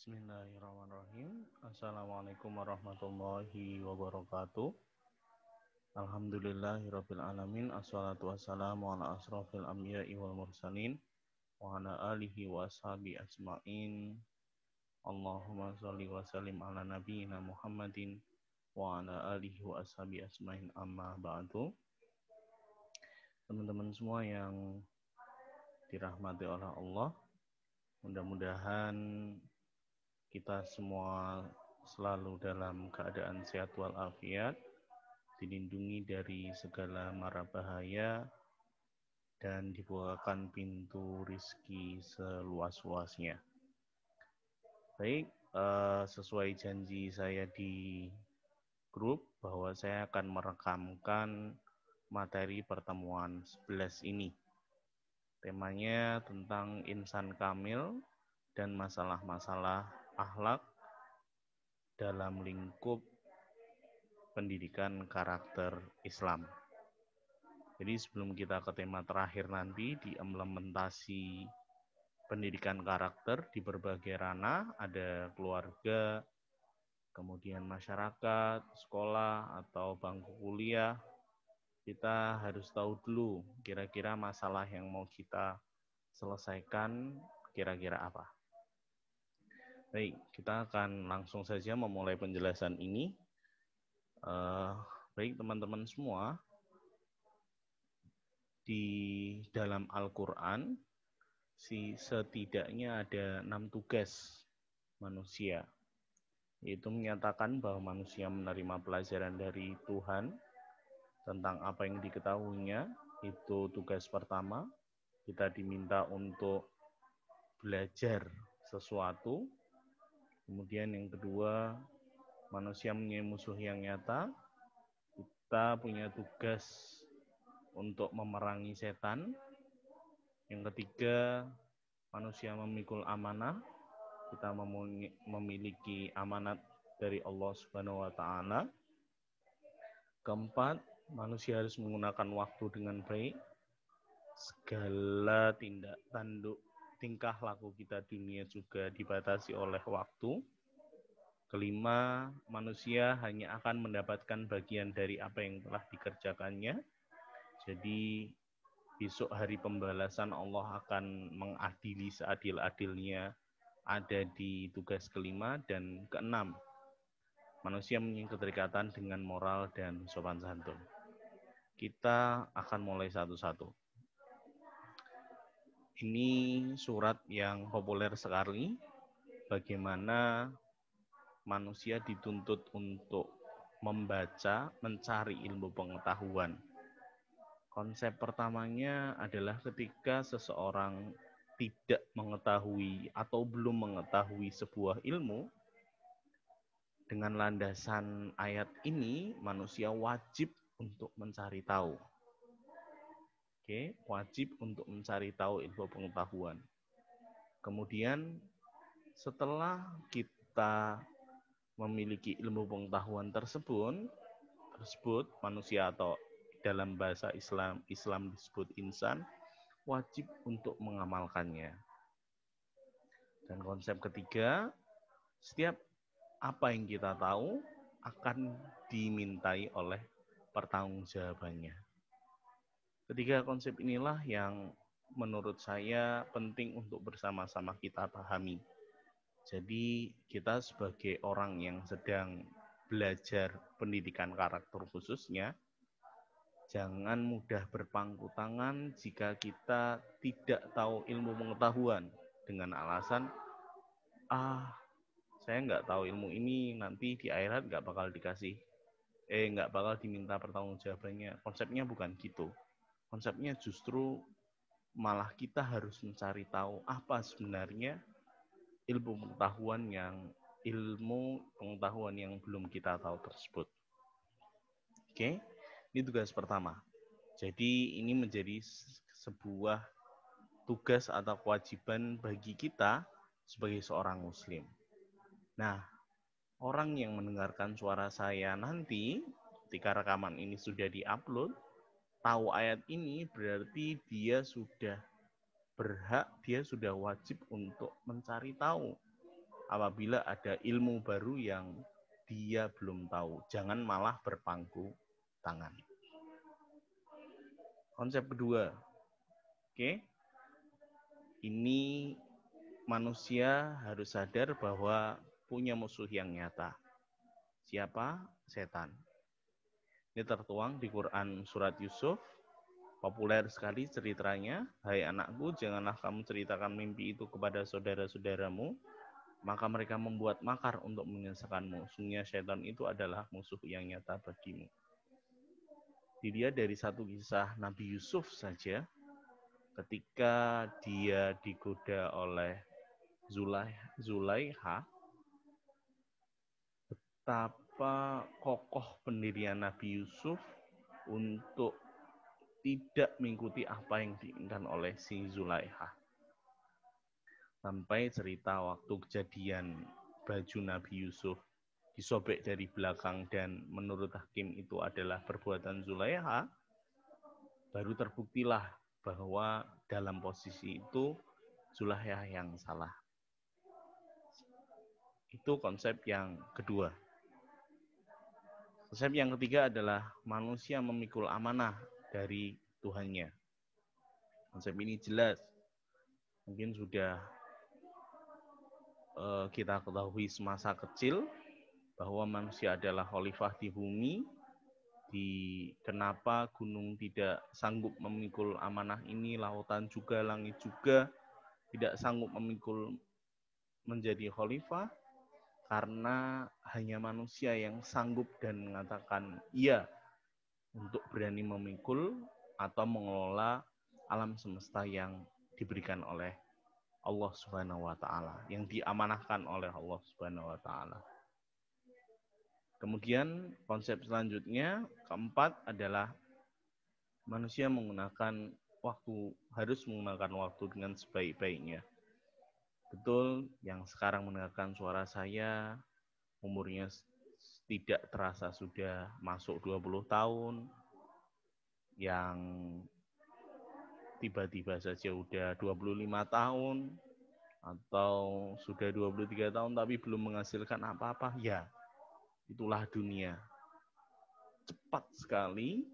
Bismillahirrahmanirrahim. Assalamualaikum warahmatullahi wabarakatuh. Alhamdulillahirabbil alamin. Assalatu wassalamu ala asrofil anbiya'i wal mursalin wa ala alihi wa ashabi ajmain. Allahumma sholli wa sallim ala nabiyyina Muhammadin wa ala alihi wa ashabi ajmain, amma ba'du. Teman-teman semua yang dirahmati oleh Allah, mudah-mudahan kita semua selalu dalam keadaan sehat walafiat, dilindungi dari segala mara bahaya, dan dibukakan pintu rizki seluas-luasnya. Baik, sesuai janji saya di grup bahwa saya akan merekamkan materi pertemuan 11 ini. Temanya tentang insan kamil dan masalah-masalah akhlak dalam lingkup pendidikan karakter Islam. Jadi sebelum kita ke tema terakhir nanti di implementasi pendidikan karakter di berbagai ranah, ada keluarga, kemudian masyarakat, sekolah, atau bangku kuliah, kita harus tahu dulu kira-kira masalah yang mau kita selesaikan kira-kira apa. Baik, kita akan langsung saja memulai penjelasan ini. Baik teman-teman semua, di dalam Al-Quran setidaknya ada 6 tugas manusia, yaitu menyatakan bahwa manusia menerima pelajaran dari Tuhan tentang apa yang diketahuinya. Itu tugas pertama, kita diminta untuk belajar sesuatu. Kemudian yang kedua, manusia mempunyai musuh yang nyata. Kita punya tugas untuk memerangi setan. Yang ketiga, manusia memikul amanah. Kita memiliki amanat dari Allah Subhanahu wa taala. Keempat, manusia harus menggunakan waktu dengan baik. Segala tindak tanduk tingkah laku kita dunia juga dibatasi oleh waktu. Kelima, manusia hanya akan mendapatkan bagian dari apa yang telah dikerjakannya. Jadi besok hari pembalasan Allah akan mengadili seadil-adilnya, ada di tugas kelima. Dan keenam, manusia mempunyai keterikatan dengan moral dan sopan santun. Kita akan mulai satu-satu. Ini surat yang populer sekali, bagaimana manusia dituntut untuk membaca, mencari ilmu pengetahuan. Konsep pertamanya adalah ketika seseorang tidak mengetahui atau belum mengetahui sebuah ilmu, dengan landasan ayat ini manusia wajib untuk mencari tahu. Wajib untuk mencari tahu ilmu pengetahuan. Kemudian setelah kita memiliki ilmu pengetahuan tersebut manusia, atau dalam bahasa Islam disebut insan, wajib untuk mengamalkannya. Dan konsep ketiga, setiap apa yang kita tahu akan dimintai oleh pertanggungjawabannya. Ketiga konsep inilah yang menurut saya penting untuk bersama-sama kita pahami. Jadi kita sebagai orang yang sedang belajar pendidikan karakter khususnya, jangan mudah berpangku tangan jika kita tidak tahu ilmu pengetahuan dengan alasan, saya nggak tahu ilmu ini, nanti di akhirat nggak bakal diminta pertanggungjawabannya. Konsepnya bukan gitu. Konsepnya justru malah kita harus mencari tahu apa sebenarnya ilmu pengetahuan yang belum kita tahu tersebut. Ini tugas pertama. Jadi ini menjadi sebuah tugas atau kewajiban bagi kita sebagai seorang muslim. Nah, orang yang mendengarkan suara saya nanti ketika rekaman ini sudah diupload, tahu ayat ini berarti dia sudah berhak, dia sudah wajib untuk mencari tahu apabila ada ilmu baru yang dia belum tahu. Jangan malah berpangku tangan. Konsep kedua, oke, ini manusia harus sadar bahwa punya musuh yang nyata. Siapa? Setan. Ini tertuang di Quran surat Yusuf. Populer sekali ceritanya. Hai anakku, janganlah kamu ceritakan mimpi itu kepada saudara-saudaramu, maka mereka membuat makar untuk menyesakanmu. Sungguhnya setan itu adalah musuh yang nyata bagimu. Dilihat dari satu kisah Nabi Yusuf saja, ketika dia digoda oleh Zulaiha, betapa kokoh pendirian Nabi Yusuf untuk tidak mengikuti apa yang diinginkan oleh si Zulaiha. Sampai cerita waktu kejadian baju Nabi Yusuf disobek dari belakang dan menurut hakim itu adalah perbuatan Zulaiha, baru terbuktilah bahwa dalam posisi itu Zulaiha yang salah. Itu konsep yang kedua. Konsep yang ketiga adalah manusia memikul amanah dari Tuhannya. Konsep ini jelas. Mungkin sudah kita ketahui semasa kecil bahwa manusia adalah khalifah di bumi. Kenapa gunung tidak sanggup memikul amanah ini, lautan juga, langit juga tidak sanggup memikul menjadi khalifah? Karena hanya manusia yang sanggup dan mengatakan iya untuk berani memikul atau mengelola alam semesta yang diberikan oleh Allah Subhanahu wa taala, yang diamanahkan oleh Allah Subhanahu wa taala. Kemudian konsep selanjutnya, keempat adalah manusia harus menggunakan waktu dengan sebaik-baiknya. Betul, yang sekarang mendengarkan suara saya, umurnya tidak terasa sudah masuk 20 tahun, yang tiba-tiba saja udah 25 tahun, atau sudah 23 tahun tapi belum menghasilkan apa-apa, ya itulah dunia. Cepat sekali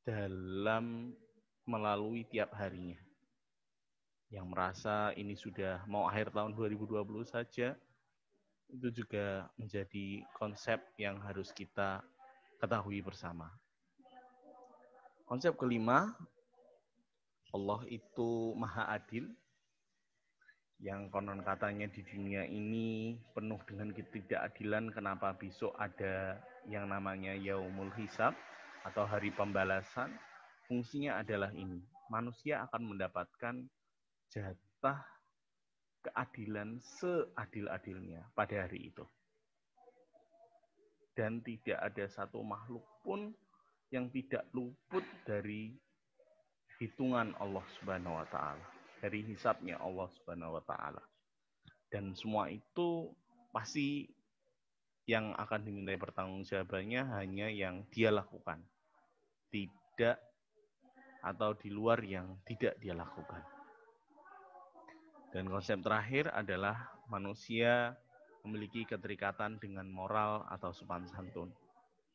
dalam melalui tiap harinya. Yang merasa ini sudah mau akhir tahun 2020 saja, itu juga menjadi konsep yang harus kita ketahui bersama. Konsep kelima, Allah itu maha adil, yang konon katanya di dunia ini penuh dengan ketidakadilan. Kenapa besok ada yang namanya Yaumul Hisab atau hari pembalasan? Fungsinya adalah ini, manusia akan mendapatkan jatah keadilan seadil-adilnya pada hari itu. Dan tidak ada satu makhluk pun yang tidak luput dari hitungan Allah Subhanahu wa taala, dari hisabnya Allah Subhanahu wa taala. Dan semua itu pasti yang akan dimintai pertanggungjawabannya hanya yang dia lakukan, tidak atau di luar yang tidak dia lakukan. Dan konsep terakhir adalah manusia memiliki keterikatan dengan moral atau sopan santun.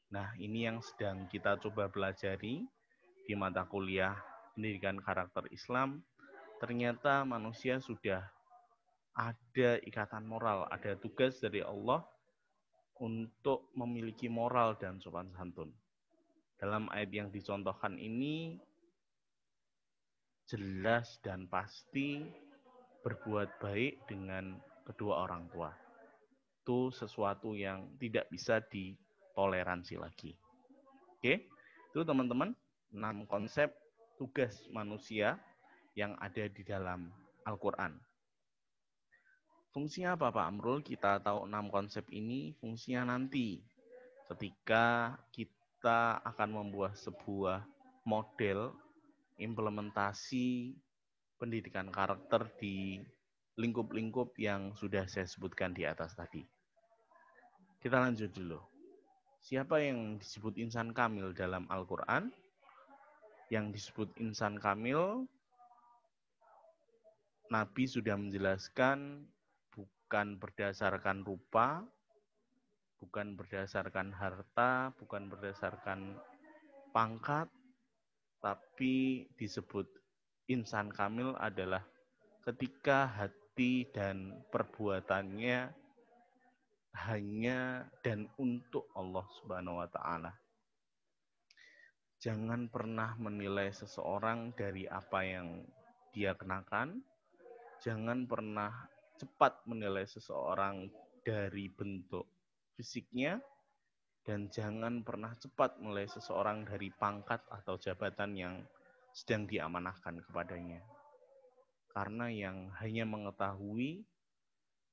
Nah, ini yang sedang kita coba pelajari di mata kuliah pendidikan karakter Islam. Ternyata manusia sudah ada ikatan moral, ada tugas dari Allah untuk memiliki moral dan sopan santun. Dalam ayat yang dicontohkan ini, jelas dan pasti berbuat baik dengan kedua orang tua. Itu sesuatu yang tidak bisa ditoleransi lagi. Oke, itu teman-teman 6 konsep tugas manusia yang ada di dalam Al-Quran. Fungsinya apa Pak Amrul? Kita tahu 6 konsep ini, fungsinya nanti ketika kita akan membuat sebuah model implementasi pendidikan karakter di lingkup-lingkup yang sudah saya sebutkan di atas tadi. Kita lanjut dulu. Siapa yang disebut insan kamil dalam Al-Quran? Yang disebut insan kamil, Nabi sudah menjelaskan bukan berdasarkan rupa, bukan berdasarkan harta, bukan berdasarkan pangkat, tapi disebut insan kamil adalah ketika hati dan perbuatannya hanya dan untuk Allah Subhanahu wa taala. Jangan pernah menilai seseorang dari apa yang dia kenakan. Jangan pernah cepat menilai seseorang dari bentuk fisiknya. Dan jangan pernah cepat menilai seseorang dari pangkat atau jabatan yang sedang diamanahkan kepadanya. Karena yang hanya mengetahui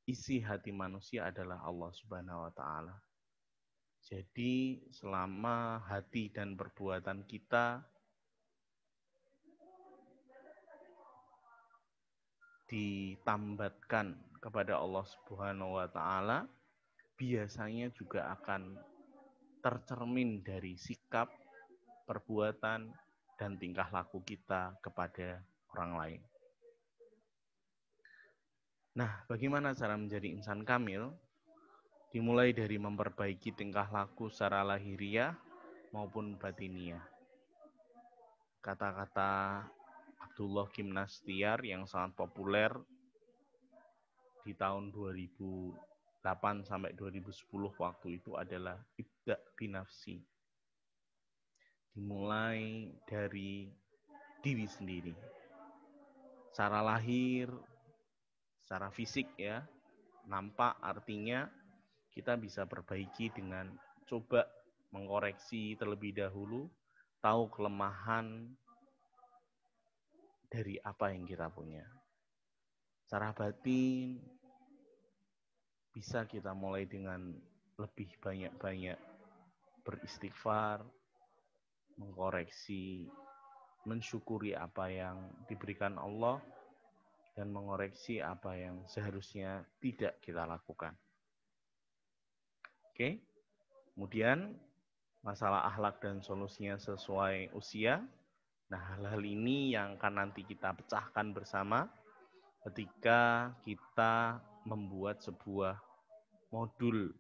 isi hati manusia adalah Allah Subhanahu wa taala. Jadi selama hati dan perbuatan kita ditambatkan kepada Allah Subhanahu wa taala, biasanya juga akan tercermin dari sikap, perbuatan, dan tingkah laku kita kepada orang lain. Nah, bagaimana cara menjadi insan kamil? Dimulai dari memperbaiki tingkah laku secara lahiriah maupun batiniah. Kata-kata Abdullah Gimnastiar yang sangat populer di tahun 2008 sampai 2010 waktu itu adalah ibda binafsi. Dimulai dari diri sendiri. Secara lahir, secara fisik ya, nampak artinya kita bisa perbaiki dengan coba mengkoreksi terlebih dahulu, tahu kelemahan dari apa yang kita punya. Secara batin, bisa kita mulai dengan lebih banyak-banyak beristighfar, mengkoreksi, mensyukuri apa yang diberikan Allah, dan mengoreksi apa yang seharusnya tidak kita lakukan. Oke, kemudian masalah akhlak dan solusinya sesuai usia. Nah, hal-hal ini yang akan nanti kita pecahkan bersama ketika kita membuat sebuah modul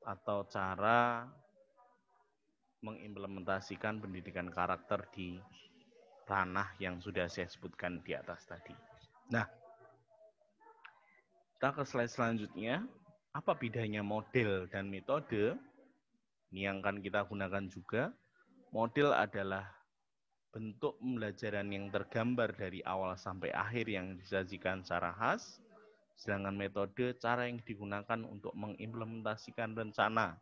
atau cara mengimplementasikan pendidikan karakter di ranah yang sudah saya sebutkan di atas tadi. Nah, kita ke slide selanjutnya. Apa bedanya model dan metode? Ini yang akan kita gunakan juga. Model adalah bentuk pembelajaran yang tergambar dari awal sampai akhir yang disajikan secara khas. Sedangkan metode cara yang digunakan untuk mengimplementasikan rencana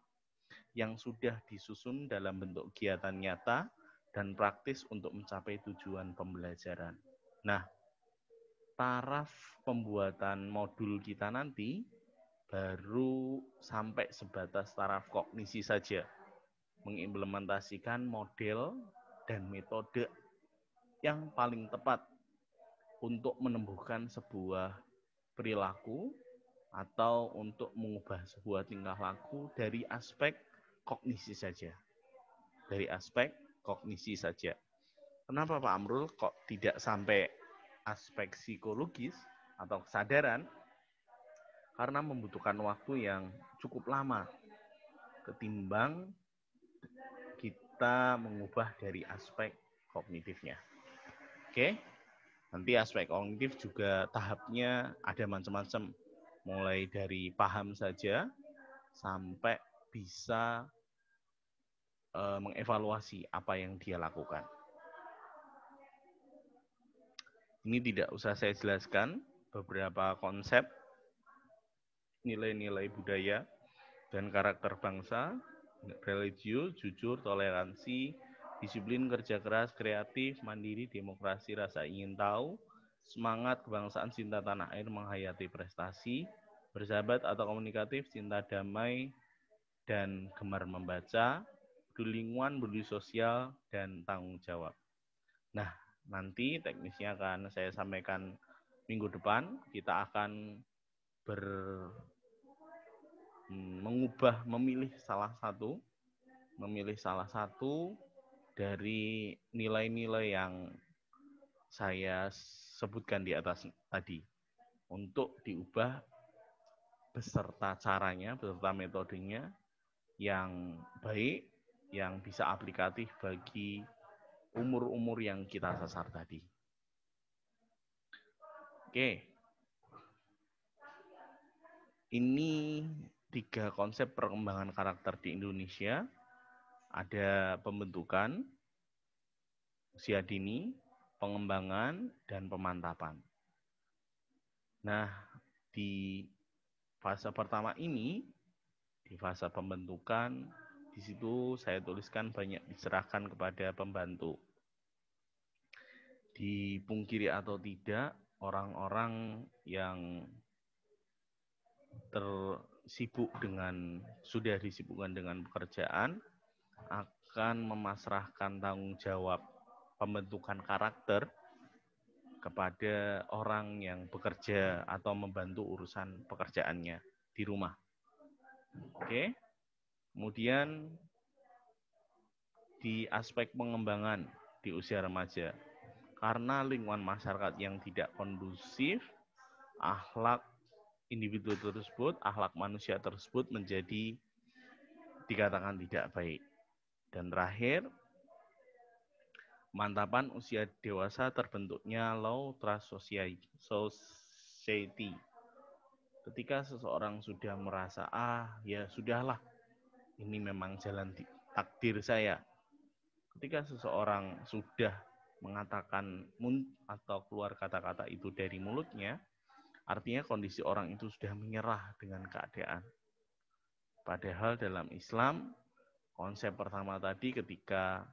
yang sudah disusun dalam bentuk kegiatan nyata dan praktis untuk mencapai tujuan pembelajaran. Nah, taraf pembuatan modul kita nanti baru sampai sebatas taraf kognisi saja. Mengimplementasikan model dan metode yang paling tepat untuk menumbuhkan sebuah perilaku atau untuk mengubah sebuah tingkah laku dari aspek kognisi saja. Dari aspek kognisi saja. Kenapa Pak Amrul kok tidak sampai aspek psikologis atau kesadaran? Karena membutuhkan waktu yang cukup lama ketimbang kita mengubah dari aspek kognitifnya. Oke, nanti aspek kognitif juga tahapnya ada macam-macam. Mulai dari paham saja sampai bisa mengevaluasi apa yang dia lakukan. Ini tidak usah saya jelaskan, beberapa konsep nilai-nilai budaya dan karakter bangsa, religius, jujur, toleransi, disiplin, kerja keras, kreatif, mandiri, demokrasi, rasa ingin tahu, semangat kebangsaan, cinta tanah air, menghayati prestasi, bersahabat atau komunikatif, cinta damai, dan gemar membaca, peduli lingkungan, peduli sosial, dan tanggung jawab. Nah, nanti teknisnya akan saya sampaikan minggu depan. Kita akan memilih salah satu dari nilai-nilai yang saya sebutkan di atas tadi. untuk diubah beserta caranya, beserta metodenya yang baik, yang bisa aplikatif bagi umur-umur yang kita sasar tadi. Oke, ini 3 konsep perkembangan karakter di Indonesia. Ada pembentukan, usia dini, pengembangan, dan pemantapan. Nah, di fase pertama ini, di fase pembentukan, di situ saya tuliskan banyak diserahkan kepada pembantu. Dipungkiri atau tidak, orang-orang yang sudah disibukkan dengan pekerjaan akan memasrahkan tanggung jawab pembentukan karakter kepada orang yang bekerja atau membantu urusan pekerjaannya di rumah. Oke. Kemudian di aspek pengembangan di usia remaja, karena lingkungan masyarakat yang tidak kondusif, akhlak individu tersebut, akhlak manusia tersebut menjadi dikatakan tidak baik. Dan terakhir, pemantapan usia dewasa terbentuknya low trust society. Ketika seseorang sudah merasa, ya sudahlah, ini memang jalan takdir saya. Ketika seseorang sudah mengatakan atau keluar kata-kata itu dari mulutnya, artinya kondisi orang itu sudah menyerah dengan keadaan. Padahal dalam Islam, konsep pertama tadi ketika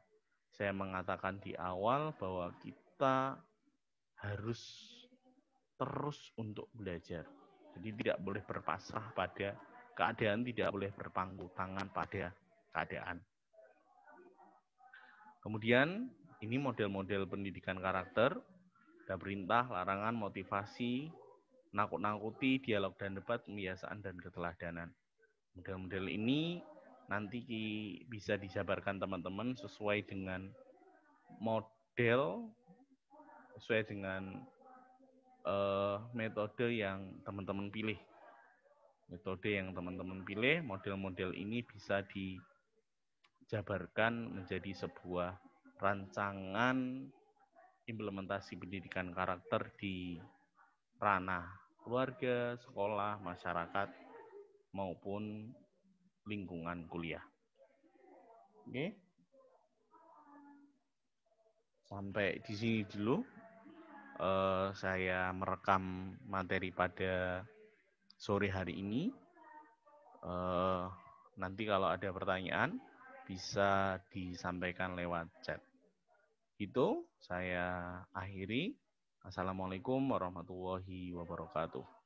saya mengatakan di awal bahwa kita harus terus untuk belajar. Jadi tidak boleh berpasrah pada keadaan, tidak boleh berpangku tangan pada keadaan. Kemudian ini model-model pendidikan karakter, ada perintah, larangan, motivasi, nakut-nakuti, dialog dan debat, pembiasaan dan keteladanan. Model-model ini nanti bisa dijabarkan teman-teman sesuai dengan model, sesuai dengan metode yang teman-teman pilih. Metode yang teman-teman pilih, model-model ini bisa dijabarkan menjadi sebuah rancangan implementasi pendidikan karakter di ranah keluarga, sekolah, masyarakat, maupun lingkungan kuliah. Oke. Sampai di sini dulu saya merekam materi pada sore hari ini. Nanti kalau ada pertanyaan bisa disampaikan lewat chat. Itu saya akhiri. Assalamualaikum warahmatullahi wabarakatuh.